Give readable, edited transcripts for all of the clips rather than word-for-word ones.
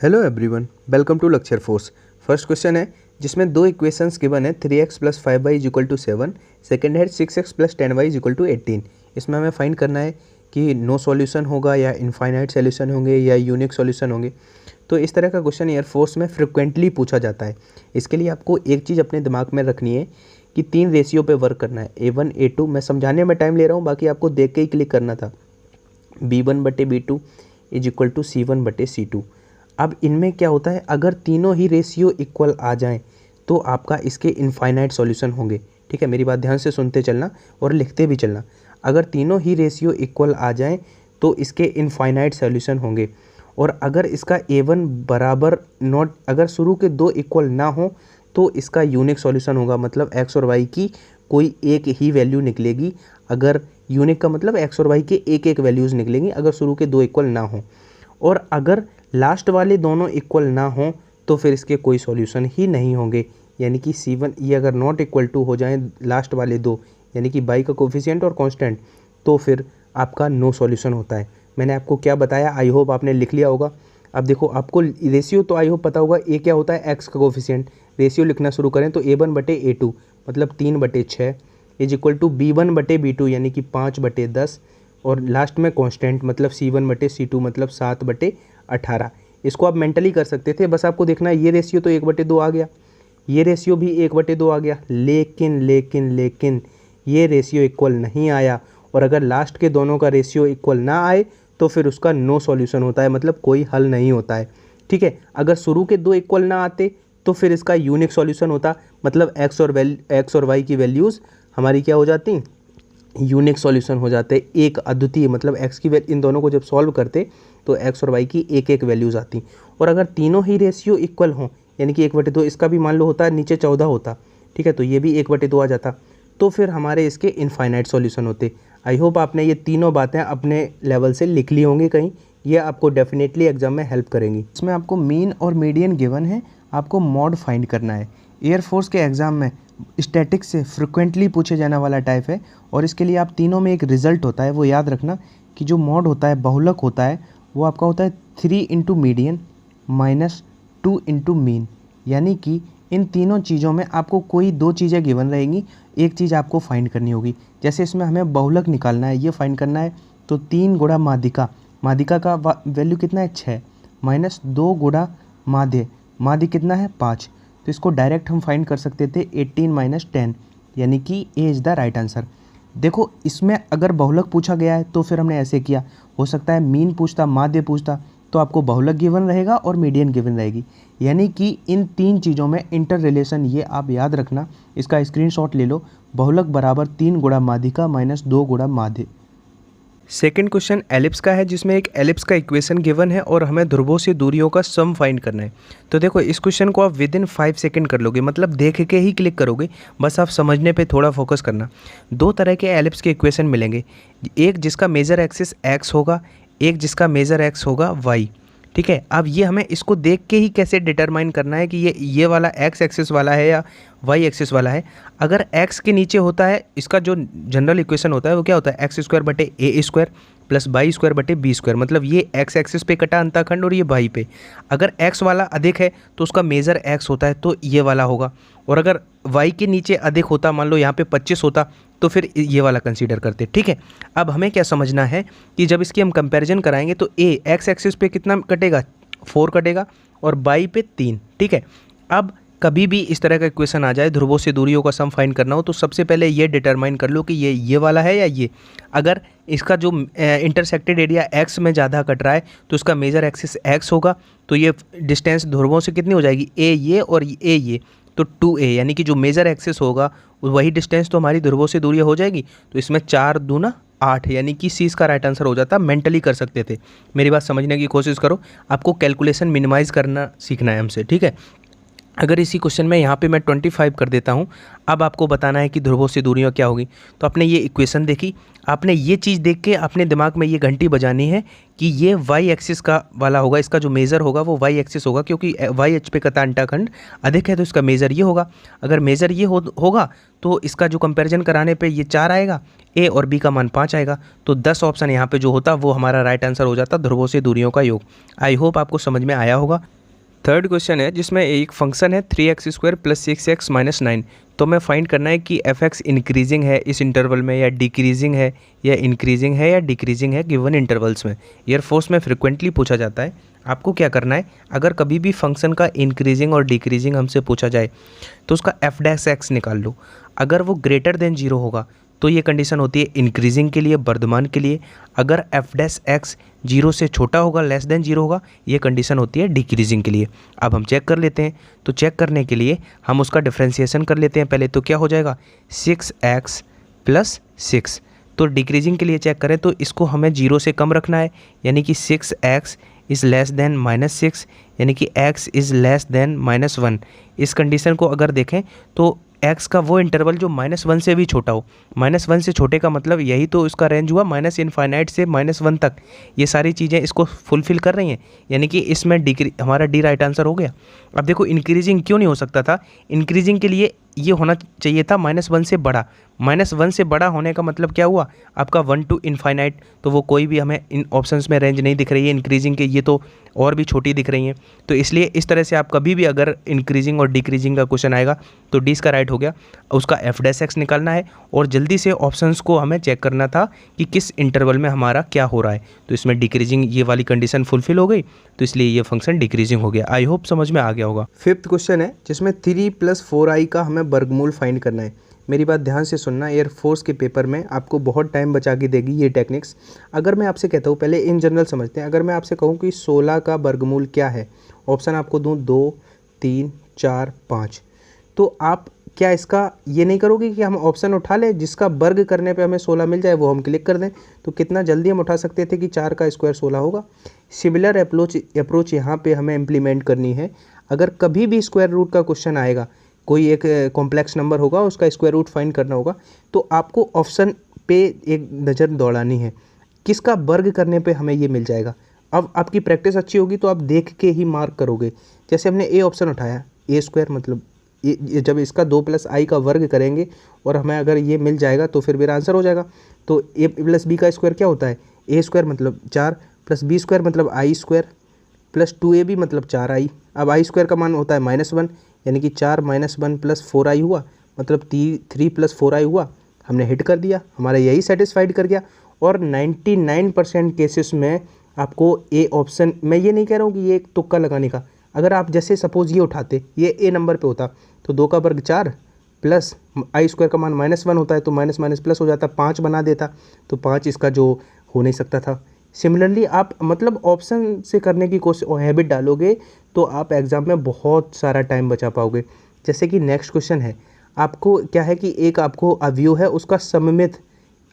Hello everyone, welcome to lecture force. First question है जिसमें दो इक्वेशंस गिवन है 3x + 5y = 7। सेकेंड है 6x + 10y = 18। इसमें हमें फाइंड करना है कि नो सॉल्यूशन होगा या इनफाइनाइट सॉल्यूशन होंगे या यूनिक सॉल्यूशन होंगे। तो इस तरह का क्वेश्चन एयरफोर्स में फ्रिक्वेंटली पूछा जाता है। इसके लिए आपको एक चीज़ अपने दिमाग में रखनी है कि 3 रेशियो पे वर्क करना है, A1 A2। मैं समझाने में टाइम ले रहा हूँ, बाकी आपको देख के ही क्लिक करना था। B1/B2 = C1/C2। अब इनमें क्या होता है, अगर तीनों ही रेशियो इक्वल आ जाएं तो आपका इसके इनफाइनाइट सॉल्यूशन होंगे। ठीक है, मेरी बात ध्यान से सुनते चलना और लिखते भी चलना। अगर तीनों ही रेशियो इक्वल आ जाएं तो इसके इनफाइनाइट सॉल्यूशन होंगे। और अगर इसका A1 बराबर नॉट, अगर शुरू के दो इक्वल ना हो तो इसका यूनिक सॉल्यूशन होगा। मतलब x और y की कोई एक ही वैल्यू निकलेगी। अगर यूनिक का मतलब x और y के एक एक वैल्यूज़ निकलेंगी अगर शुरू के दो इक्वल ना हो। और अगर लास्ट वाले दोनों इक्वल ना हो तो फिर इसके कोई सॉल्यूशन ही नहीं होंगे। यानी कि C1 ये अगर नॉट इक्वल टू हो जाएं लास्ट वाले दो, यानी कि y का कोफिशिएंट और कांस्टेंट, तो फिर आपका नो सॉल्यूशन होता है। मैंने आपको क्या बताया, आई होप आपने लिख लिया होगा। अब देखो, आपको रेशियो तो आई होप पता होगा, ए क्या होता है, x का कोफिशिएंट। रेशियो लिखना शुरू करें तो A1/A2 मतलब 3/6 = B1/B2 यानी कि 5/10 और लास्ट में कांस्टेंट मतलब C1/C2 मतलब 7/18। इसको आप मेंटली कर सकते थे, बस आपको देखना है ये रेशियो तो 1/2 आ गया, ये रेशियो भी 1/2 आ गया, लेकिन ये रेशियो इक्वल नहीं आया। और अगर लास्ट के दोनों का रेशियो इक्वल ना आए तो फिर उसका नो सॉल्यूशन होता है, मतलब कोई हल नहीं होता है। ठीक है, अगर शुरू के दो इक्वल ना आते तो फिर इसका यूनिक सॉल्यूशन होता, मतलब x और y की वैल्यूज़ हमारी क्या हो जाती, यूनिक सॉल्यूशन हो जाते, एक अद्वितीय। मतलब x की इन दोनों को जब सॉल्व करते तो x और y की एक एक वैल्यूज़ आती। और अगर तीनों ही रेशियो इक्वल हों, यानी कि 1/2, इसका भी मान लो होता है नीचे 14 होता, ठीक है, तो ये भी 1/2 आ जाता, तो फिर हमारे इसके इनफाइनाइट सॉल्यूशन होते। आई होप आपने ये तीनों बातें अपने लेवल से लिख ली होंगी कहीं, ये आपको डेफिनेटली एग्जाम में हेल्प करेंगी। इसमें आपको मीन और मीडियन गिवन है, आपको मॉड फाइंड करना है। एयरफोर्स के एग्ज़ाम में स्टैटिक्स से फ्रिक्वेंटली पूछे जाने वाला टाइप है और इसके लिए आप तीनों में एक रिजल्ट होता है, वो याद रखना कि जो मॉड होता है, बहुलक होता है, वो आपका होता है 3 × मीडियन - 2 × मीन। यानी कि इन तीनों चीज़ों में आपको कोई दो चीज़ें गिवन रहेंगी, एक चीज़ आपको फाइंड करनी होगी। जैसे इसमें हमें बहुलक निकालना है, ये फाइंड करना है, तो 3 × माध्यिका, माध्यिका का वैल्यू कितना है 6 - 2 × माध्य, माध्य कितना है 5। तो इसको डायरेक्ट हम फाइंड कर सकते थे 18 - 10, यानी कि A is the right answer. देखो, इसमें अगर बहुलक पूछा गया है तो फिर हमने ऐसे किया, हो सकता है मीन पूछता, माध्य पूछता, तो आपको बहुलक गिवन रहेगा और मीडियन गिवन रहेगी। यानी कि इन तीन चीज़ों में इंटर रिलेशन, ये आप याद रखना, इसका स्क्रीनशॉट ले लो। बहुलक बराबर 3 × माध्यिका - 2 × माध्य। सेकेंड क्वेश्चन एलिप्स का है, जिसमें एक एलिप्स का इक्वेशन गिवन है और हमें ध्रुवों से दूरियों का सम फाइंड करना है। तो देखो, इस क्वेश्चन को आप विदिन 5 सेकंड कर लोगे, मतलब देख के ही क्लिक करोगे, बस आप समझने पे थोड़ा फोकस करना। दो तरह के एलिप्स के इक्वेशन मिलेंगे, एक जिसका मेजर एक्सिस x होगा, एक जिसका मेजर x होगा y। ठीक है, अब ये हमें इसको देख के ही कैसे डिटरमाइन करना है कि ये वाला x एक्सिस वाला है या y एक्सिस वाला है। अगर x के नीचे होता है, इसका जो जनरल इक्वेशन होता है वो क्या होता है, x² + y² - b²। मतलब ये x एक्सिस पे कटा अंतःखंड और ये y पे। अगर x वाला अधिक है तो उसका मेजर x होता है, तो ये वाला होगा। और अगर y के नीचे अधिक होता, मान लो यहाँ पे 25 होता, तो फिर ये वाला कंसीडर करते। ठीक है, अब हमें क्या समझना है कि जब इसकी हम कंपैरिजन कराएंगे तो a x एक्सिस पे कितना कटेगा, 4 कटेगा, और y पे 3। ठीक है, अब कभी भी इस तरह का इक्वेशन आ जाए, ध्रुवों से दूरियों का सम फाइंड करना हो, तो सबसे पहले ये डिटरमाइन कर लो कि ये वाला है या ये। अगर इसका जो इंटरसेक्टेड एरिया x में ज़्यादा कट रहा है तो इसका मेजर एक्सिस x होगा, तो ये डिस्टेंस ध्रुवों से कितनी हो जाएगी, a ये और a ये, तो 2a, यानी कि जो मेजर एक्सिस होगा वही डिस्टेंस तो हमारी ध्रुवों से दूरी हो जाएगी। तो इसमें 4 दूना 8, यानी कि C इसका राइट आंसर हो जाता। मेंटली कर सकते थे, मेरी बात समझने की कोशिश करो, आपको कैलकुलेशन मिनिमाइज़ करना सीखना है हमसे। ठीक है, अगर इसी क्वेश्चन में यहाँ पे मैं 25 कर देता हूँ, अब आपको बताना है कि ध्रुवों से दूरियाँ क्या होगी। तो आपने ये इक्वेशन देखी, आपने ये चीज़ देख के अपने दिमाग में ये घंटी बजानी है कि ये y एक्सिस का वाला होगा, इसका जो मेज़र होगा वो y एक्सिस होगा, क्योंकि y अक्ष पे कटा अंडाखंड अधिक है तो इसका मेज़र ये होगा। अगर मेज़र ये होगा तो इसका जो कंपैरिजन कराने पे ये 4 आएगा, a और b का मान 5 आएगा, तो 10 ऑप्शन यहाँ पे जो होता वो हमारा राइट आंसर हो जाता, ध्रुवों से दूरियों का योग। आई होप आपको समझ में आया होगा। थर्ड क्वेश्चन है जिसमें एक फंक्शन है 3x² + 6x - 9। तो हमें फाइंड करना है कि f(x) इंक्रीजिंग है इस इंटरवल में या डिक्रीजिंग है या इंक्रीजिंग है या डिक्रीजिंग है गिवन इंटरवल्स में। ईयर फोर्स में फ्रिक्वेंटली पूछा जाता है। आपको क्या करना है, अगर कभी भी फंक्शन का इंक्रीजिंग और डिक्रीजिंग हमसे पूछा जाए तो उसका f(x) निकाल लो। अगर वो ग्रेटर देन 0 होगा तो ये कंडीशन होती है इंक्रीजिंग के लिए, वर्धमान के लिए। अगर f(x) 0 से छोटा होगा, लेस देन 0 होगा, ये कंडीशन होती है डिक्रीजिंग के लिए। अब हम चेक कर लेते हैं। तो चेक करने के लिए हम उसका डिफ्रेंशिएशन कर लेते हैं पहले। तो क्या हो जाएगा 6x + 6। तो डिक्रीजिंग के लिए चेक करें तो इसको हमें 0 से कम रखना है, यानी कि 6x इज़ लेस देन -6, यानी कि x इज़ लेस देन -1। इस कंडीशन को अगर देखें तो x का वो इंटरवल जो -1 से भी छोटा हो। -1 से छोटे का मतलब यही तो इसका रेंज हुआ, -∞ से -1 तक। ये सारी चीज़ें इसको फुलफ़िल कर रही हैं, यानी कि इसमें हमारा डी राइट आंसर हो गया। अब देखो इंक्रीजिंग क्यों नहीं हो सकता था, इंक्रीजिंग के लिए ये होना चाहिए था -1 से बड़ा। -1 से बड़ा होने का मतलब क्या हुआ आपका 1 to ∞। तो वो कोई भी हमें इन ऑप्शंस में रेंज नहीं दिख रही है इंक्रीजिंग के, ये तो और भी छोटी दिख रही हैं। तो इसलिए इस तरह से आप कभी भी अगर इंक्रीजिंग और डिक्रीजिंग का क्वेश्चन आएगा तो डी इसका राइट हो गया। उसका f(x) निकालना है और जल्दी से ऑप्शंस को हमें चेक करना था कि किस इंटरवल में हमारा क्या हो रहा है। तो इसमें डिक्रीजिंग ये वाली कंडीशन फुलफिल हो गई, तो इसलिए ये फंक्शन डिक्रीजिंग हो गया। आई होप समझ में आ गया होगा। फिफ्थ क्वेश्चन है जिसमें 3 + 4i का हमें वर्गमूल फाइंड करना है। मेरी बात ध्यान से सुनना, एयर फोर्स के पेपर में आपको बहुत टाइम बचा के देगी ये टेक्निक्स। अगर मैं आपसे कहता हूँ, पहले इन जनरल समझते हैं, अगर मैं आपसे कहूँ कि 16 का वर्गमूल क्या है, ऑप्शन आपको दूँ 2, 3, 4, 5, तो आप क्या इसका ये नहीं करोगे कि हम ऑप्शन उठा लें जिसका वर्ग करने पे हमें 16 मिल जाए, वो हम क्लिक कर दें। तो कितना जल्दी हम उठा सकते थे कि 4 का स्क्वायर 16 होगा। सिमिलर अप्रोच यहाँ पे हमें इम्प्लीमेंट करनी है। अगर कभी भी स्क्वायर रूट का क्वेश्चन आएगा, कोई एक कॉम्प्लेक्स नंबर होगा, उसका स्क्वायर रूट फाइंड करना होगा, तो आपको ऑप्शन पे एक नज़र दौड़ानी है, किसका वर्ग करने पे हमें ये मिल जाएगा। अब आपकी प्रैक्टिस अच्छी होगी तो आप देख के ही मार्क करोगे। जैसे हमने ए ऑप्शन उठाया, a² मतलब ये जब इसका 2 + i का वर्ग करेंगे और हमें अगर ये मिल जाएगा तो फिर मेरा आंसर हो जाएगा। तो a + b का स्क्वायर क्या होता है, a² मतलब 4 + b² मतलब i² + 2ab मतलब 4i। अब i² का मान होता है -1, यानी कि 4 - 1 + 4i हुआ, मतलब 3 + 4i हुआ। हमने हिट कर दिया, हमारा यही सेटिस्फाइड कर गया। और 99% केसेस में आपको ए ऑप्शन, मैं ये नहीं कह रहा हूँ कि ये एक तुक्का लगाने का, अगर आप जैसे सपोज़ ये उठाते, ये ए नंबर पे होता तो 2 का वर्ग 4 प्लस i² का मान -1 होता है तो माइनस प्लस हो जाता, 5 बना देता, तो 5 इसका जो हो नहीं सकता था। सिमिलरली आप मतलब ऑप्शन से करने की कोशिश और हैबिट डालोगे तो आप एग्ज़ाम में बहुत सारा टाइम बचा पाओगे। जैसे कि नेक्स्ट क्वेश्चन है, आपको क्या है कि एक आपको अवयव है उसका सममित,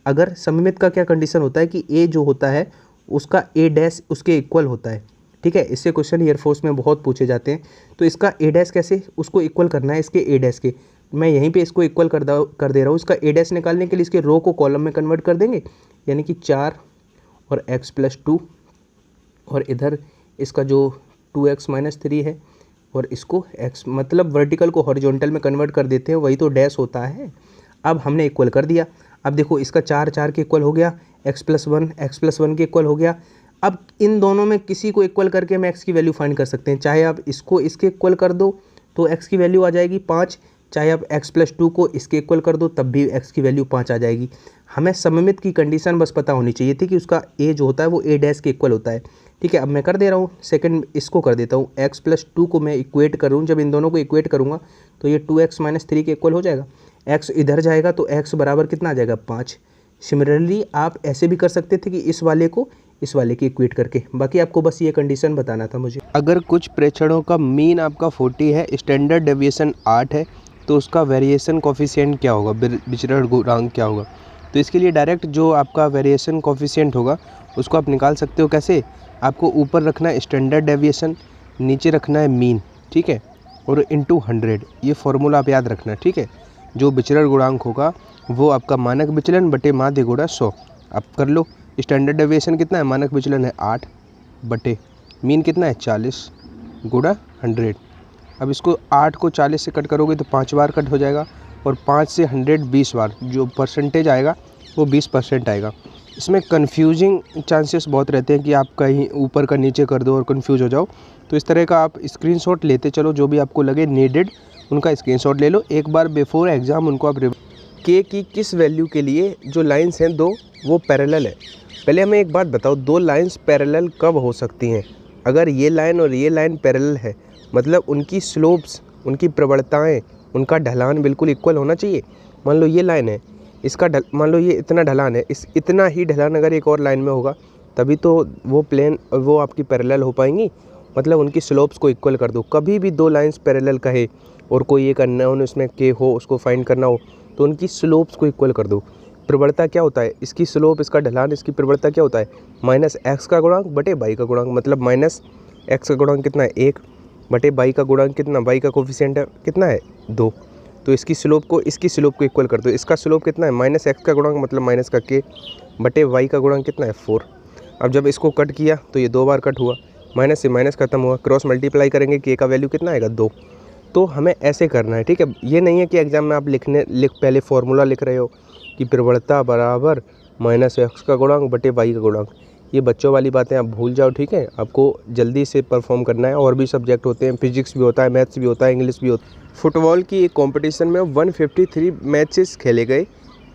अगर सममित का क्या कंडीशन होता है कि ए जो होता है उसका a' उसके इक्वल होता है। ठीक है, इससे क्वेश्चन एयरफोर्स में बहुत पूछे जाते हैं। तो इसका a' कैसे उसको इक्वल करना है इसके a' के, मैं यहीं पे इसको इक्वल कर दे रहा हूँ। इसका a' निकालने के लिए इसके रो को कॉलम में कन्वर्ट कर देंगे, यानी कि 4 और x + 2, और इधर इसका जो 2x - 3 है और इसको x मतलब वर्टिकल को हॉरिजॉन्टल में कन्वर्ट कर देते हैं, वही तो डैश होता है। अब हमने इक्वल कर दिया। अब देखो इसका 4 के इक्वल हो गया, x + 1 के इक्वल हो गया। अब इन दोनों में किसी को इक्वल करके हम x की वैल्यू फाइंड कर सकते हैं। चाहे आप इसको इसके इक्वल कर दो तो x की वैल्यू आ जाएगी 5, चाहे आप x + 2 को इसके इक्वल कर दो तब भी x की वैल्यू 5 आ जाएगी। हमें सममित की कंडीशन बस पता होनी चाहिए थी कि उसका a जो होता है वो a' के इक्वल होता है। ठीक है, अब मैं कर दे रहा हूँ, सेकंड इसको कर देता हूँ, x + 2 को मैं इक्वेट करूँ, जब इन दोनों को इक्वेट करूँगा तो ये 2x - 3 के इक्वल हो जाएगा। x इधर जाएगा तो x बराबर कितना आ जाएगा 5। सिमिलरली आप ऐसे भी कर सकते थे कि इस वाले को इस वाले की इक्वेट करके, बाकी आपको बस ये कंडीशन बताना था मुझे। अगर कुछ प्रेक्षणों का मीन आपका 40 है, स्टैंडर्ड डेविएशन 8 है, तो उसका वेरिएशन कोफिशिएंट क्या होगा, विचरण गुणांक क्या होगा। तो इसके लिए डायरेक्ट जो आपका वेरिएशन कोफिशिएंट होगा उसको आप निकाल सकते हो। कैसे, आपको ऊपर रखना है स्टैंडर्ड डेविएशन, नीचे रखना है मीन, ठीक है, और इनटू 100, ये फॉर्मूला आप याद रखना। ठीक है, जो विचरण गुणांक होगा वो आपका मानक विचलन बटे माध्य गुणा 100। आप कर लो, स्टैंडर्ड डेविएशन कितना है, मानक विचलन है 8 बटे मीन कितना है 40 गुणा 100। अब इसको 8 को 40 से कट करोगे तो 5 बार कट हो जाएगा, और 5 से 100 20 बार, जो परसेंटेज आएगा वो 20% आएगा। इसमें कन्फ्यूजिंग चांसेस बहुत रहते हैं कि आप कहीं ऊपर का नीचे कर दो और कन्फ्यूज हो जाओ। तो इस तरह का आप स्क्रीनशॉट लेते चलो, जो भी आपको लगे नीडेड उनका स्क्रीनशॉट ले लो। एक बार बिफोर एग्ज़ाम उनको आप के की किस वैल्यू के लिए जो लाइंस हैं दो वो पैरेलल है। पहले हमें एक बात बताओ, दो लाइंस पैरेलल कब हो सकती हैं? अगर ये लाइन और ये लाइन पैरेलल है, मतलब उनकी स्लोप्स, उनकी प्रवणताएं, उनका ढलान बिल्कुल इक्वल होना चाहिए। मान लो ये लाइन है, इसका मान लो ये इतना ढलान है, इस इतना ही ढलान अगर एक और लाइन में होगा तभी तो वो प्लेन वो आपकी पैरेलल हो पाएंगी। मतलब उनकी स्लोप्स को इक्वल कर दो। कभी भी दो लाइंस पैरेलल कहे और कोई एक अननोन उसमें के हो, उसको फाइंड करना हो, तो उनकी स्लोप्स को इक्वल कर दो। प्रवणता क्या होता है? इसकी स्लोप, इसका ढलान, इसकी प्रवणता क्या होता है? माइनस एक्स का गुणांक बटे वाई का गुणांक। मतलब माइनस एक्स का गुणांक कितना है? 1 बटे वाई का गुणांक कितना, वाई का कोफिशिएंट है कितना है? 2। तो इसकी स्लोप को इसकी स्लोप को इक्वल कर दो। इसका स्लोप कितना है? माइनस एक्स का गुणांक मतलब माइनस का के बटे वाई का गुणांक कितना है? 4। अब जब इसको कट किया तो ये 2 बार कट हुआ, माइनस से माइनस खत्म हुआ, क्रॉस मल्टीप्लाई करेंगे के का वैल्यू कितना आएगा? 2। तो हमें ऐसे करना है, ठीक है। ये नहीं है कि एग्जाम में आप पहले फॉर्मूला लिख रहे हो कि प्रवणता बराबर माइनस एक्स का गुणांक बटे वाई का गुणांक। ये बच्चों वाली बातें आप भूल जाओ, ठीक है। आपको जल्दी से परफॉर्म करना है। और भी सब्जेक्ट होते हैं, फिजिक्स भी होता है, मैथ्स भी होता है, इंग्लिश भी होता है। फुटबॉल की एक कंपटीशन में 153 मैचेस खेले गए।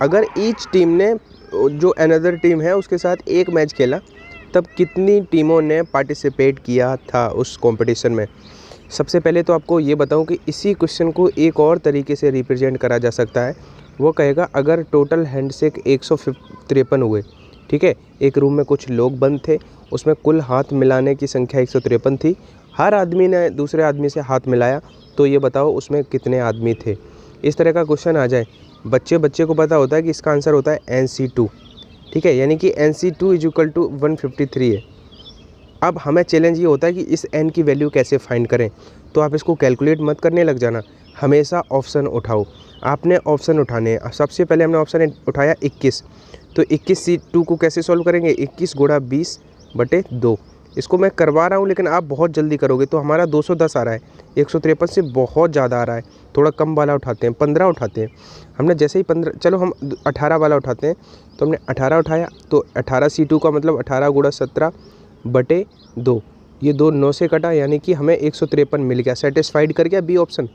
अगर ईच टीम ने जो अनदर टीम है उसके साथ एक मैच खेला, तब कितनी टीमों ने पार्टिसिपेट किया था उस कंपटीशन में? सबसे पहले तो आपको ये बताऊं कि इसी क्वेश्चन को एक और तरीके से रिप्रेजेंट करा जा सकता है। वो कहेगा अगर टोटल हैंडशेक 153 हुए, ठीक है, एक रूम में कुछ लोग बंद थे, उसमें कुल हाथ मिलाने की संख्या 153 थी, हर आदमी ने दूसरे आदमी से हाथ मिलाया, तो ये बताओ उसमें कितने आदमी थे? इस तरह का क्वेश्चन आ जाए, बच्चे को पता होता है कि इसका आंसर होता है NC2, ठीक है, यानी कि NC2 = 153 है। अब हमें चैलेंज ये होता है कि इस n की वैल्यू कैसे फाइंड करें। तो आप इसको कैलकुलेट मत करने लग जाना, हमेशा ऑप्शन उठाओ। आपने ऑप्शन उठाने हैं। सबसे पहले हमने ऑप्शन उठाया 21, तो 21C2 को कैसे सॉल्व करेंगे? 21 गुणा 20 बटे 2। इसको मैं करवा रहा हूँ लेकिन आप बहुत जल्दी करोगे तो हमारा 210 आ रहा है, 153 से बहुत ज़्यादा आ रहा है। थोड़ा कम वाला उठाते हैं, 15 उठाते हैं। हमने जैसे ही 15, चलो हम 18 वाला उठाते हैं। तो हमने 18 उठाया, तो 18C2 का मतलब 18 गुणा 17 बटे 2। ये 2 9 से कटा, यानी कि हमें 153 मिल गया। सेटिस्फाइड कर गया बी ऑप्शन।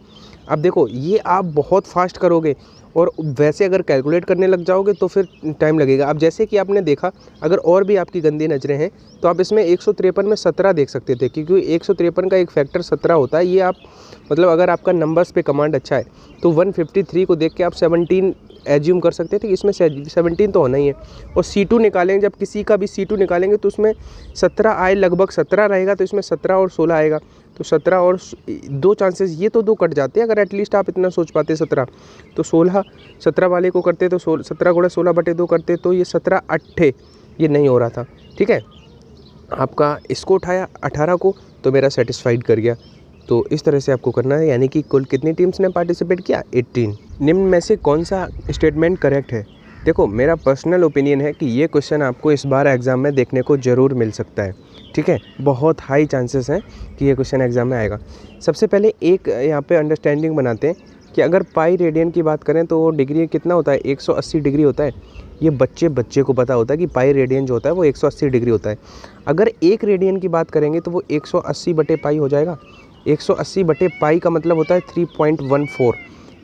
अब देखो ये आप बहुत फास्ट करोगे और वैसे अगर कैलकुलेट करने लग जाओगे तो फिर टाइम लगेगा। अब जैसे कि आपने देखा, अगर और भी आपकी गंदी नज़रें हैं तो आप इसमें 153 में 17 देख सकते थे, क्योंकि 153 का एक फैक्टर 17 होता है। ये आप मतलब अगर आपका नंबर्स पे कमांड अच्छा है तो 153 को देख के आप 17 एज्यूम कर सकते थे कि इसमें 17 तो होना ही है। और C2 निकालेंगे, जब किसी का भी C2 निकालेंगे तो उसमें 17 आए, लगभग 17 रहेगा, तो इसमें 17 और 16 आएगा। तो 17 और 2 चांसेस, ये तो 2 कट जाते हैं। अगर एटलीस्ट आप इतना सोच पाते 17, तो 16 17 वाले को करते तो 17 गुणा 16 बटे 2 करते, तो ये 17 8 ये नहीं हो रहा था, ठीक है। आपका इसको उठाया 18 को, तो मेरा सेटिस्फाइड कर गया। तो इस तरह से आपको करना है, यानी कि कुल कितनी टीम्स ने पार्टिसिपेट किया? 18। निम्न में से कौन सा स्टेटमेंट करेक्ट है? देखो मेरा पर्सनल ओपिनियन है कि ये क्वेश्चन आपको इस बार एग्ज़ाम में देखने को ज़रूर मिल सकता है, ठीक है। बहुत हाई चांसेस हैं कि ये क्वेश्चन एग्ज़ाम में आएगा। सबसे पहले एक यहाँ पे अंडरस्टैंडिंग बनाते हैं कि अगर पाई रेडियन की बात करें तो डिग्री कितना होता है? 180 डिग्री होता है। ये बच्चे को पता होता है कि पाई रेडियन जो होता है वो 180 डिग्री होता है। अगर एक रेडियन की बात करेंगे तो वो 180 बटे पाई हो जाएगा। 180 बटे पाई का मतलब होता है 3.14,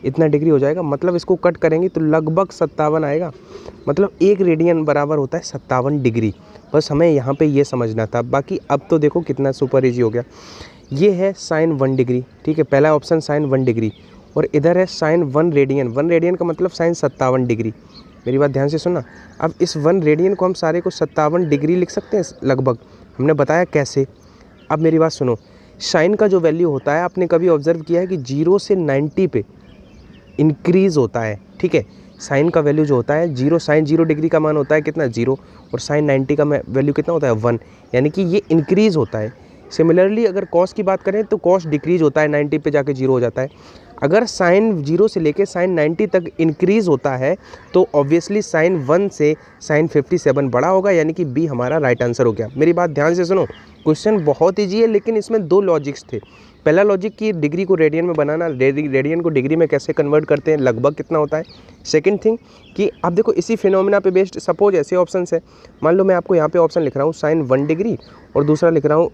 इतना डिग्री हो जाएगा। मतलब इसको कट करेंगे तो लगभग 57 आएगा। मतलब एक रेडियन बराबर होता है 57 डिग्री। बस हमें यहाँ पे ये समझना था। बाकी अब तो देखो कितना सुपर इजी हो गया। ये है साइन 1 डिग्री, ठीक है, पहला ऑप्शन साइन 1 डिग्री, और इधर है साइन 1 रेडियन। 1 रेडियन का मतलब साइन 57 डिग्री। मेरी बात ध्यान से सुनना। अब इस 1 रेडियन को हम सारे को 57 डिग्री लिख सकते हैं लगभग। हमने बताया कैसे। अब मेरी बात सुनो, साइन का जो वैल्यू होता है, आपने कभी ऑब्जर्व किया है कि 0 से 90 पे इंक्रीज़ होता है, ठीक है। साइन का वैल्यू जो होता है 0, साइन 0 डिग्री का मान होता है कितना? 0, और साइन 90 का वैल्यू कितना होता है? 1, यानी कि ये इंक्रीज़ होता है। सिमिलरली अगर कॉस की बात करें तो कॉस डिक्रीज़ होता है, 90 पे जाके 0 हो जाता है। अगर साइन 0 से लेके साइन 90 तक इंक्रीज़ होता है तो ऑब्वियसली साइन 1 से साइन 57 बड़ा होगा, यानी कि बी हमारा राइट आंसर हो गया। मेरी बात ध्यान से सुनो, क्वेश्चन बहुत ईजी है, लेकिन इसमें दो लॉजिक्स थे। पहला लॉजिक कि डिग्री को रेडियन में बनाना, रेडियन को डिग्री में कैसे कन्वर्ट करते हैं, लगभग कितना होता है। सेकंड थिंग कि आप देखो इसी फिनोमिना पे बेस्ड सपोज ऐसे ऑप्शंस है, मान लो मैं आपको यहाँ पे ऑप्शन लिख रहा हूँ sin 1 डिग्री और दूसरा लिख रहा हूँ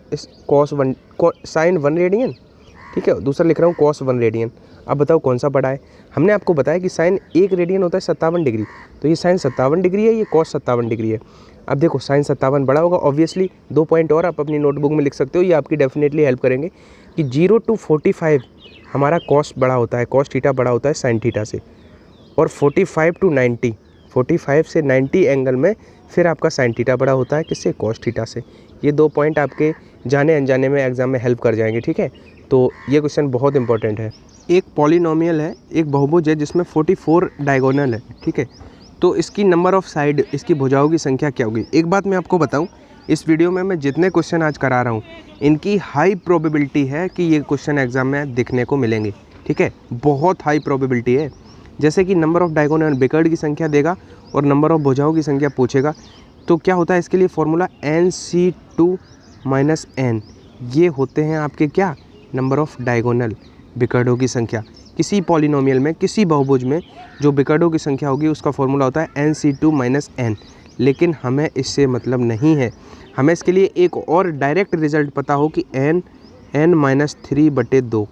sin 1 रेडियन, ठीक है, दूसरा लिख रहा हूँ cos 1 रेडियन। अब बताओ कौन सा बड़ा है। हमने आपको बताया कि sin 1 रेडियन होता है 57 डिग्री, तो ये sin 57 डिग्री है, ये cos 57 डिग्री है। अब देखो sin 57 बड़ा होगा ऑब्वियसली। 2 पॉइंट और आप अपनी नोटबुक में लिख सकते हो, ये आपकी डेफिनेटली हेल्प करेंगे कि 0 to 45 हमारा cos बड़ा होता है, cos थीटा बड़ा होता है sin थीटा से, और 45 to 90, 45 से 90 एंगल में फिर आपका sin थीटा बड़ा होता है किससे, cos थीटा से। ये 2 पॉइंट आपके जाने अनजाने में एग्जाम में हेल्प कर जाएंगे, ठीक है। तो ये क्वेश्चन बहुत इंपॉर्टेंट है। एक पॉलिनोमियल है, एक बहुभुज है जिसमें 44 डायगोनल है, ठीक है, तो इसकी नंबर ऑफ साइड, इसकी भुजाओं की संख्या क्या होगी। एक बात मैं आपको बताऊं, इस वीडियो में मैं जितने क्वेश्चन आज करा रहा हूं इनकी हाई प्रोबेबिलिटी है कि ये क्वेश्चन एग्जाम में दिखने को मिलेंगे, ठीक है, बहुत हाई प्रोबेबिलिटी है। जैसे कि नंबर ऑफ डायगोनल बिकर्ड की संख्या देगा और नंबर ऑफ भुजाओं की संख्या पूछेगा, तो क्या होता है इसके लिए फॉर्मूला NC2 - n, ये होते हैं आपके क्या, नंबर ऑफ डायगोनल, बिकर्डों की संख्या। किसी पॉलिनोमियल में, किसी बहुभुज में जो बिकर्डों की संख्या होगी उसका फॉर्मूला होता है NC2 - n। लेकिन हमें इससे मतलब नहीं है, हमें इसके लिए एक और डायरेक्ट रिजल्ट पता हो कि n-3/2,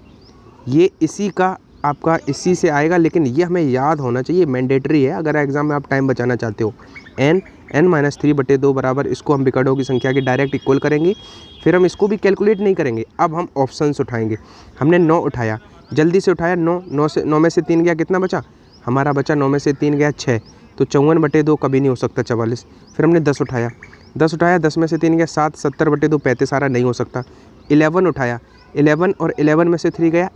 ये इसी का आपका इसी से आएगा, लेकिन ये हमें याद होना चाहिए, मैंडेटरी है अगर एग्जाम में आप टाइम बचाना चाहते हो। n-3/2 बराबर, इसको हम बिकर्डों की संख्या के डायरेक्ट इक्वल करेंगे, फिर हम इसको भी कैलकुलेट नहीं करेंगे, अब हम ऑप्शंस उठाएंगे। हमने 9 उठाया, जल्दी से उठाया 9 में से 3 गया, कितना बचा हमारा, बचा 9 में से 3 गया 6, तो 54/2 कभी नहीं हो सकता 44। फिर हमने 10 उठाया, 10 में से 3 गया 7, 70/2 35 नहीं हो सकता। 11 उठाया, 11 और 11 में से 3 गया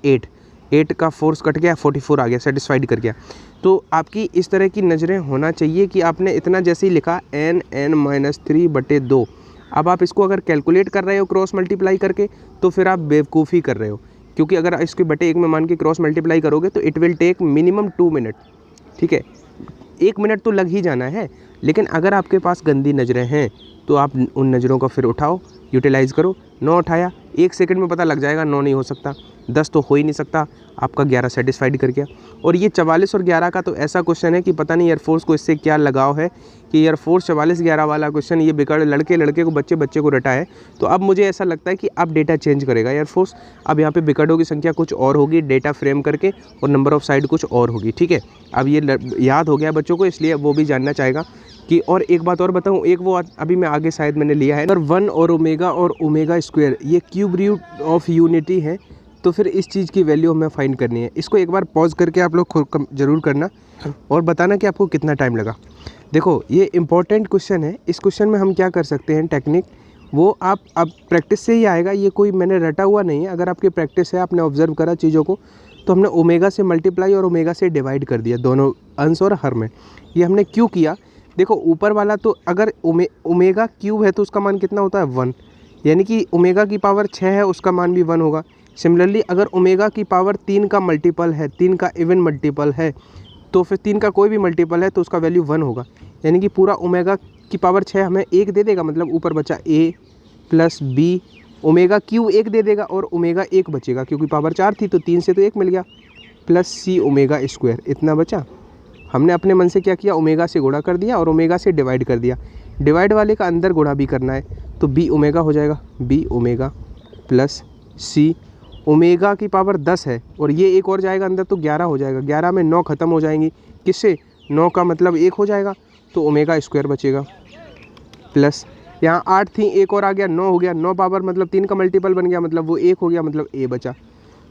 8 का फोर्स कट गया, 44 आ गया, सेटिस्फाइड कर गया। तो आपकी इस तरह की नज़रें होना चाहिए कि आपने इतना जैसे ही लिखा n-3/2, अब आप इसको अगर कैलकुलेट कर रहे हो क्रॉस मल्टीप्लाई करके, तो फिर आप बेवकूफ़ी कर रहे हो, क्योंकि अगर इसके बटे 1 में मान के क्रॉस मल्टीप्लाई करोगे तो it will take minimum 2 minute, ठीक है, 1 मिनट तो लग ही जाना है। लेकिन अगर आपके पास गंदी नज़रें हैं तो आप उन नज़रों का फिर उठाओ, यूटिलाइज़ करो। 9 उठाया, 1 सेकंड में पता लग जाएगा 9 नहीं हो सकता, 10 तो हो ही नहीं सकता, आपका 11 सेटिस्फाइड कर गया। और ये 44 और 11 का तो ऐसा क्वेश्चन है कि पता नहीं एयरफोर्स को इससे क्या लगाव है कि एयरफोर्स 44-11 वाला क्वेश्चन ये बिकर्ड लड़के को बच्चे को रटा है। तो अब मुझे ऐसा लगता है कि अब डेटा चेंज करेगा एयरफोर्स, अब यहाँ पे बिकर्डों की संख्या कुछ और होगी डेटा फ्रेम करके, और नंबर ऑफ साइड कुछ और होगी, ठीक है। अब ये याद हो गया बच्चों को, इसलिए वो भी जानना चाहेगा कि, और एक बात और बताऊँ, एक वो अभी मैं आगे शायद मैंने लिया है, 1 और ओमेगा स्क्वायर, ये क्यूब रूट ऑफ यूनिटी है, तो फिर इस चीज़ की वैल्यू हमें फाइंड करनी है। इसको एक बार पॉज करके आप लोग खुद ज़रूर करना और बताना कि आपको कितना टाइम लगा। देखो ये इंपॉर्टेंट क्वेश्चन है, इस क्वेश्चन में हम क्या कर सकते हैं, टेक्निक वो आप अब प्रैक्टिस से ही आएगा, ये कोई मैंने रटा हुआ नहीं है। अगर आपकी प्रैक्टिस है, आपने ऑब्जर्व करा चीज़ों को, तो हमने ओमेगा से मल्टीप्लाई और ओमेगा से डिवाइड कर दिया, दोनों अंश और हर में। ये हमने क्यों किया, देखो ऊपर वाला तो अगर ओमेगा क्यूब है तो उसका मान कितना होता है 1, यानी कि ओमेगा की पावर 6 है, उसका मान भी 1 होगा। सिमिलरली अगर ओमेगा की पावर 3 का मल्टीपल है, 3 का इवन मल्टीपल है, तो फिर 3 का कोई भी मल्टीपल है तो उसका वैल्यू 1 होगा। यानी कि पूरा ओमेगा की पावर 6 हमें 1 दे देगा, मतलब ऊपर बचा a + b, ओमेगा क्यू 1 दे देगा और ओमेगा 1 बचेगा, क्योंकि पावर 4 थी तो 3 से तो 1 मिल गया, प्लस c ओमेगा स्क्वायर, इतना बचा। हमने अपने मन से क्या किया, ओमेगा से गुणा कर दिया और ओमेगा से डिवाइड कर दिया। डिवाइड वाले का अंदर गुणा भी करना है, तो b ओमेगा हो जाएगा, b omega plus c omega की पावर 10 है और ये एक और जाएगा अंदर तो 11 हो जाएगा। 11 में 9 ख़त्म हो जाएंगी, किससे, 9 का मतलब 1 हो जाएगा, तो ओमेगा स्क्वायर बचेगा, प्लस यहाँ 8 थी, एक और आ गया, 9 हो गया, 9 पावर मतलब 3 का मल्टीपल बन गया, मतलब वो 1 हो गया, मतलब a बचा।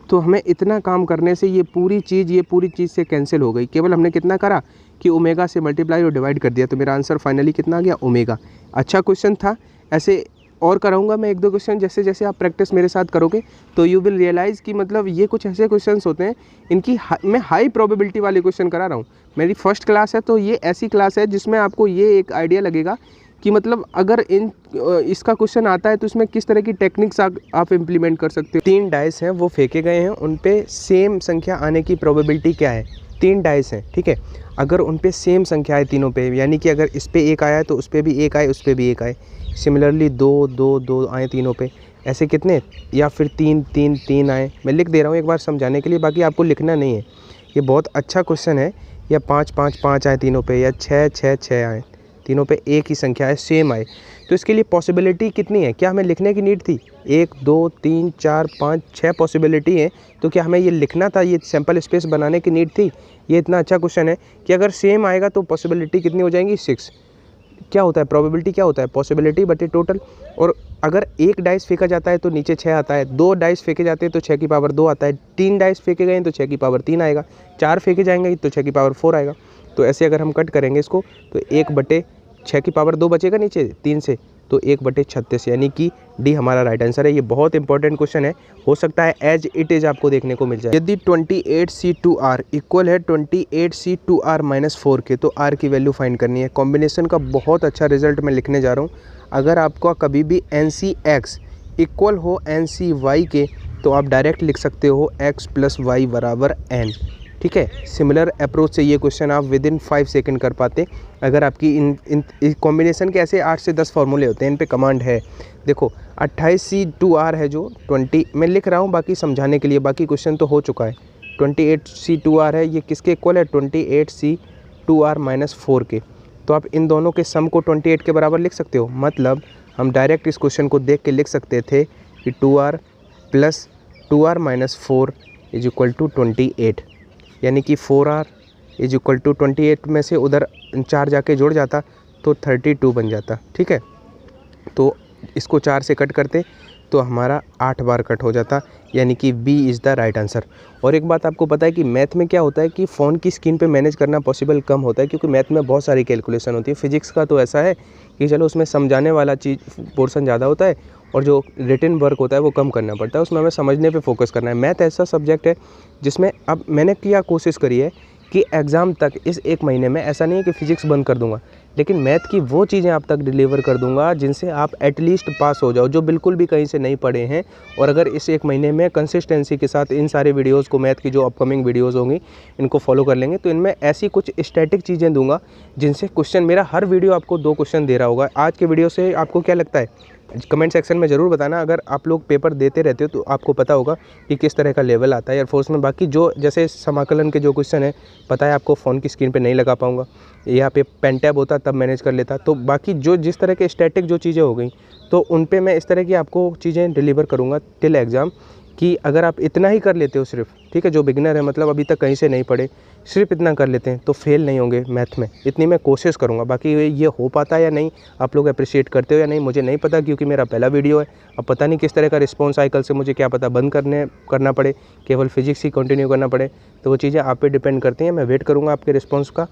तो हमें इतना काम करने से ये पूरी चीज़ से कैंसिल हो गई। केवल हमने कितना करा कि ओमेगा से मल्टीप्लाई और डिवाइड कर दिया, तो मेरा आंसर फाइनली कितना आ गया, ओमेगा। अच्छा क्वेश्चन था, ऐसे और कराऊंगा मैं 1-2 क्वेश्चन, जैसे जैसे आप प्रैक्टिस मेरे साथ करोगे तो यू विल रियलाइज़ कि मतलब ये कुछ ऐसे क्वेश्चंस होते हैं, इनकी मैं हाई प्रोबेबिलिटी वाले क्वेश्चन करा रहा हूँ। मेरी फर्स्ट क्लास है तो ये ऐसी क्लास है जिसमें आपको ये एक आइडिया लगेगा कि मतलब अगर इसका क्वेश्चन आता है तो इसमें किस तरह की टेक्निक्स आप इम्प्लीमेंट कर सकते हो। 3 डाइस हैं वो फेंके गए हैं, उन पे सेम संख्या आने की प्रोबेबिलिटी क्या है, 3 डाइस हैं, ठीक है। अगर उन पे सेम संख्या है तीनों पे, यानी कि अगर इस पे 1 आया है तो उस पे भी 1 आए, उस पे भी 1 आए, सिमिलरली 2 2 2 आए तीनों पे, ऐसे कितने, या फिर 3 3 3 आए। मैं लिख दे रहा हूँ एक बार समझाने के लिए, बाकी आपको लिखना नहीं है। ये बहुत अच्छा क्वेश्चन है। या 5 5 5 आए तीनों पे, या 6 6 6 आए तीनों पे, एक ही संख्या है सेम आए, तो इसके लिए पॉसिबिलिटी कितनी है? क्या हमें लिखने की नीड थी? 1 2 3 4 5 6 पॉसिबिलिटी है, तो क्या हमें ये लिखना था? ये सैम्पल स्पेस बनाने की नीड थी? ये इतना अच्छा क्वेश्चन है कि अगर सेम आएगा तो पॉसिबिलिटी कितनी हो जाएंगी? 6। क्या होता है प्रोबेबिलिटी? क्या होता है? पॉसिबिलिटी बटे टोटल। और अगर एक डाइस फेंका जाता है तो नीचे 6 आता है, 2 डाइस फेंके जाते हैं तो 6 की पावर 2 आता है, 3 डाइस फेंके गए तो 6 की पावर 3 आएगा, 4 फेंके जाएंगे तो 6 की पावर 4 आएगा। तो ऐसे अगर हम कट करेंगे इसको तो 1/6 की पावर 2 बचेगा नीचे 3 से, तो 1/36, यानी कि डी हमारा राइट आंसर है। ये बहुत इंपॉर्टेंट क्वेश्चन है, हो सकता है एज इट इज़ आपको देखने को मिल जाए। यदि 28C2R इक्वल है 28C2R - 4 के, तो R की वैल्यू फाइंड करनी है। कॉम्बिनेशन का बहुत अच्छा रिजल्ट मैं लिखने जा रहा हूँ। अगर आपका कभी भी NCX इक्वल हो NCY के, तो आप डायरेक्ट लिख सकते हो x + y = n, ठीक है। सिमिलर अप्रोच से ये क्वेश्चन आप विद इन 5 सेकंड कर पाते अगर आपकी इन कॉम्बिनेशन के ऐसे 8 से 10 फार्मूले होते हैं, इन पे कमांड है। देखो 28C2R है जो 20, मैं लिख रहा हूँ बाकी समझाने के लिए, बाकी क्वेश्चन तो हो चुका है। 28C2R है, ये किसके इक्वल है? 28C2R - 4 के। तो आप इन दोनों के सम को 28 के बराबर लिख सकते हो। मतलब हम डायरेक्ट इस क्वेश्चन को देख के लिख सकते थे कि 2R + 2R - 4 = 28, यानी कि 4R = 28 में से उधर 4 जाके जुड़ जाता तो 32 बन जाता, ठीक है। तो इसको 4 से कट करते तो हमारा 8 बार कट हो जाता, यानी कि B is the right answer. और एक बात आपको पता है कि मैथ में क्या होता है कि फ़ोन की स्क्रीन पे मैनेज करना पॉसिबल कम होता है, क्योंकि मैथ में बहुत सारी कैलकुलेशन होती है। फिजिक्स का तो ऐसा है कि चलो उसमें समझाने वाला चीज़ पोर्शन ज़्यादा होता है और जो रिटन वर्क होता है वो कम करना पड़ता है, उसमें हमें समझने पे फोकस करना है। मैथ ऐसा सब्जेक्ट है जिसमें अब मैंने कोशिश करी है कि एग्ज़ाम तक इस 1 महीने में ऐसा नहीं है कि फ़िज़िक्स बंद कर दूंगा, लेकिन मैथ की वो चीज़ें आप तक डिलीवर कर दूंगा जिनसे आप एटलीस्ट पास हो जाओ, जो बिल्कुल भी कहीं से नहीं पढ़े हैं। और अगर इस 1 महीने में कंसिस्टेंसी के साथ इन सारे वीडियोज़ को, मैथ की जो अपकमिंग वीडियोज़ होंगी, इनको फॉलो कर लेंगे तो इनमें ऐसी कुछ स्टैटिक चीज़ें दूंगा जिनसे क्वेश्चन, मेरा हर वीडियो आपको 2 क्वेश्चन दे रहा होगा। आज के वीडियो से आपको क्या लगता है कमेंट सेक्शन में ज़रूर बताना। अगर आप लोग पेपर देते रहते हो तो आपको पता होगा कि किस तरह का लेवल आता है एयरफोर्स में। बाकी जो जैसे समाकलन के जो क्वेश्चन है, पता है आपको फ़ोन की स्क्रीन पे नहीं लगा पाऊंगा, यहाँ पे पेन टैब होता तब मैनेज कर लेता। तो बाकी जो जिस तरह के स्टैटिक जो चीज़ें हो गई, तो उन पे मैं इस तरह की आपको चीज़ें डिलीवर करूँगा टिल एग्ज़ाम, कि अगर आप इतना ही कर लेते हो सिर्फ, ठीक है, जो बिगिनर है, मतलब अभी तक कहीं से नहीं पढ़े, सिर्फ इतना कर लेते हैं तो फेल नहीं होंगे मैथ में। इतनी मैं कोशिश करूँगा। बाकी ये हो पाता है या नहीं, आप लोग अप्रिशिएट करते हो या नहीं, मुझे नहीं पता, क्योंकि मेरा पहला वीडियो है। अब पता नहीं किस तरह का रिस्पॉन्स आए, कल से मुझे क्या पता बंद करना पड़े, केवल फिजिक्स ही कंटिन्यू करना पड़े, तो वो चीज़ें आप पे डिपेंड करती हैं। मैं वेट करूँगा आपके रिस्पॉन्स का।